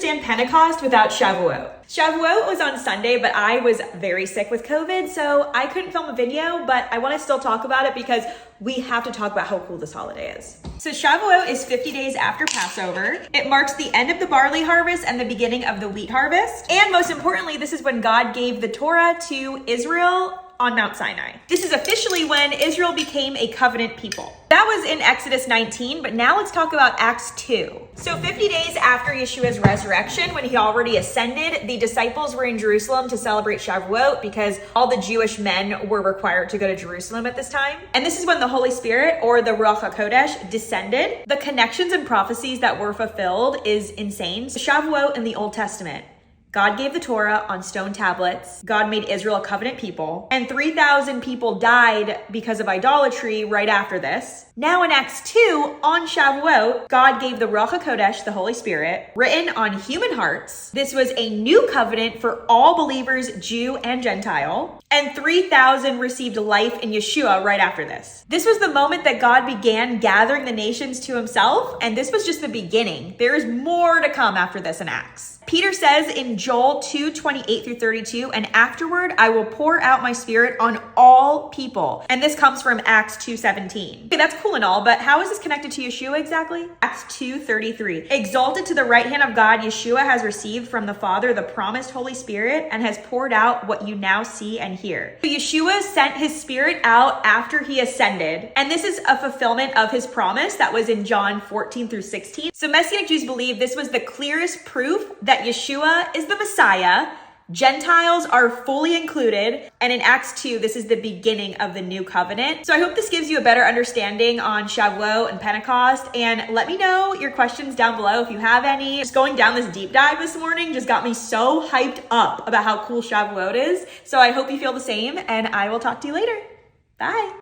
understand Pentecost without Shavuot. Shavuot was on Sunday, but I was very sick with COVID, so I couldn't film a video, but I want to still talk about it because we have to talk about how cool this holiday is. So Shavuot is 50 days after Passover. It marks the end of the barley harvest and the beginning of the wheat harvest. And most importantly, this is when God gave the Torah to Israel on Mount Sinai. This is officially when Israel became a covenant people. That was in Exodus 19, but now let's talk about Acts 2. So 50 days after Yeshua's resurrection, when he already ascended, the disciples were in Jerusalem to celebrate Shavuot because all the Jewish men were required to go to Jerusalem at this time. And this is when the Holy Spirit, or the Ruach HaKodesh, descended. The connections and prophecies that were fulfilled is insane. So Shavuot in the Old Testament, God gave the Torah on stone tablets. God made Israel a covenant people. And 3,000 people died because of idolatry right after this. Now in Acts 2, on Shavuot, God gave the Ruach HaKodesh, the Holy Spirit, written on human hearts. This was a new covenant for all believers, Jew and Gentile. And 3,000 received life in Yeshua right after this. This was the moment that God began gathering the nations to himself. And this was just the beginning. There is more to come after this in Acts. Peter says in Joel 2:28-32, and afterward I will pour out my spirit on all people. And this comes from Acts 2:17. Okay, that's cool and all, but how is this connected to Yeshua exactly? Acts 2:33. Exalted to the right hand of God, Yeshua has received from the Father the promised Holy Spirit and has poured out what you now see and hear. So Yeshua sent his spirit out after he ascended. And this is a fulfillment of his promise that was in John 14-16. So Messianic Jews believe this was the clearest proof that Yeshua is the Messiah. Gentiles are fully included. And in Acts 2, this is the beginning of the new covenant. So I hope this gives you a better understanding on Shavuot and Pentecost. And let me know your questions down below if you have any. Just going down this deep dive this morning just got me so hyped up about how cool Shavuot is. So I hope you feel the same, and I will talk to you later. Bye.